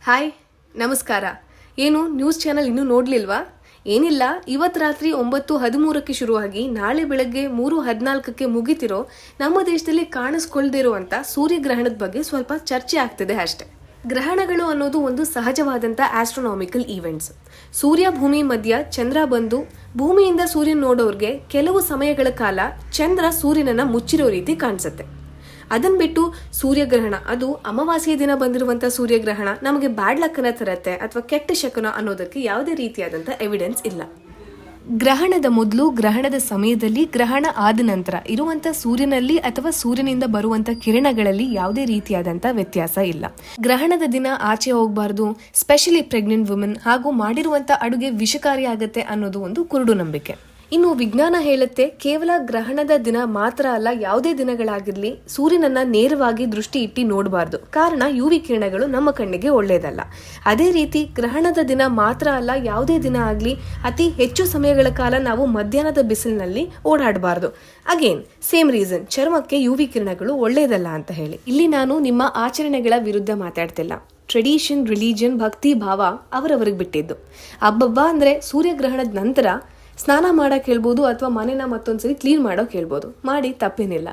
Hi, ನಮಸ್ಕಾರ. ಏನು news channel ಇನ್ನೂ ನೋಡಲಿಲ್ವಾ? ಏನಿಲ್ಲ, ಇವತ್ತು ರಾತ್ರಿ 9:13ಕ್ಕೆ ಶುರುವಾಗಿ ನಾಳೆ ಬೆಳಗ್ಗೆ 3:14ಕ್ಕೆ ಮುಗಿತಿರೋ ನಮ್ಮ ದೇಶದಲ್ಲಿ ಕಾಣಿಸ್ಕೊಳ್ದಿರುವಂಥ ಸೂರ್ಯಗ್ರಹಣದ ಬಗ್ಗೆ ಸ್ವಲ್ಪ ಚರ್ಚೆ ಆಗ್ತಿದೆ ಅಷ್ಟೆ. ಗ್ರಹಣಗಳು ಅನ್ನೋದು ಒಂದು ಸಹಜವಾದಂಥ ಆಸ್ಟ್ರೋನಾಮಿಕಲ್ ಈವೆಂಟ್ಸ್. ಸೂರ್ಯ ಭೂಮಿ ಮಧ್ಯ ಚಂದ್ರ ಬಂದು ಭೂಮಿಯಿಂದ ಸೂರ್ಯನ ನೋಡೋರ್ಗೆ ಕೆಲವು ಸಮಯಗಳ ಕಾಲ ಚಂದ್ರ ಸೂರ್ಯನನ್ನ ಮುಚ್ಚಿರೋ ರೀತಿ ಕಾಣಿಸುತ್ತೆ. ಅದನ್ನ ಬಿಟ್ಟು ಸೂರ್ಯಗ್ರಹಣ, ಅದು ಅಮಾವಾಸ್ಯೆ ದಿನ ಬಂದಿರುವಂಥ ಸೂರ್ಯಗ್ರಹಣ ನಮಗೆ ಬ್ಯಾಡ್ ಲಕ್ಕನ್ನ ತರತ್ತೆ ಅಥವಾ ಕೆಟ್ಟ ಶಕನ ಅನ್ನೋದಕ್ಕೆ ಯಾವುದೇ ರೀತಿಯಾದಂಥ ಎವಿಡೆನ್ಸ್ ಇಲ್ಲ. ಗ್ರಹಣದ ಮೊದಲು, ಗ್ರಹಣದ ಸಮಯದಲ್ಲಿ, ಗ್ರಹಣ ಆದ ನಂತರ ಇರುವಂಥ ಸೂರ್ಯನಲ್ಲಿ ಅಥವಾ ಸೂರ್ಯನಿಂದ ಬರುವಂಥ ಕಿರಣಗಳಲ್ಲಿ ಯಾವುದೇ ರೀತಿಯಾದಂಥ ವ್ಯತ್ಯಾಸ ಇಲ್ಲ. ಗ್ರಹಣದ ದಿನ ಆಚೆ ಹೋಗಬಾರ್ದು, ಸ್ಪೆಷಲಿ ಪ್ರೆಗ್ನೆಂಟ್ ವುಮೆನ್, ಹಾಗೂ ಮಾಡಿರುವಂಥ ಅಡುಗೆ ವಿಷಕಾರಿ ಆಗತ್ತೆ ಅನ್ನೋದು ಒಂದು ಕುರುಡು ನಂಬಿಕೆ. ಇನ್ನು ವಿಜ್ಞಾನ ಹೇಳುತ್ತೆ, ಕೇವಲ ಗ್ರಹಣದ ದಿನ ಮಾತ್ರ ಅಲ್ಲ, ಯಾವುದೇ ದಿನಗಳಾಗಿರ್ಲಿ ಸೂರ್ಯನನ್ನ ನೇರವಾಗಿ ದೃಷ್ಟಿ ಇಟ್ಟು ನೋಡಬಾರ್ದು. ಕಾರಣ UV ಕಿರಣಗಳು ನಮ್ಮ ಕಣ್ಣಿಗೆ ಒಳ್ಳೆಯದಲ್ಲ. ಅದೇ ರೀತಿ ಗ್ರಹಣದ ದಿನ ಮಾತ್ರ ಅಲ್ಲ, ಯಾವುದೇ ದಿನ ಆಗಲಿ ಅತಿ ಹೆಚ್ಚು ಸಮಯಗಳ ಕಾಲ ನಾವು ಮಧ್ಯಾಹ್ನದ ಬಿಸಿಲಿನಲ್ಲಿ ಓಡಾಡಬಾರ್ದು. ಅಗೇನ್ ಸೇಮ್ ರೀಸನ್, ಚರ್ಮಕ್ಕೆ UV ಕಿರಣಗಳು ಒಳ್ಳೆಯದಲ್ಲ ಅಂತ ಹೇಳಿ. ಇಲ್ಲಿ ನಾನು ನಿಮ್ಮ ಆಚರಣೆಗಳ ವಿರುದ್ಧ ಮಾತಾಡ್ತಿಲ್ಲ. ಟ್ರೆಡಿಷನ್, ರಿಲಿಜನ್, ಭಕ್ತಿ ಭಾವ ಅವರವರಿಗೆ ಬಿಟ್ಟಿದ್ದು. ಹಬ್ಬ ಅಂದ್ರೆ ಸೂರ್ಯಗ್ರಹಣದ ನಂತರ ಸ್ನಾನ ಮಾಡೋಕೆ ಹೇಳ್ಬೋದು ಅಥವಾ ಮನೆನ ಮತ್ತೊಂದ್ಸರಿ ಕ್ಲೀನ್ ಮಾಡೋಕೆ ಹೇಳ್ಬೋದು. ಮಾಡಿ, ತಪ್ಪೇನಿಲ್ಲ.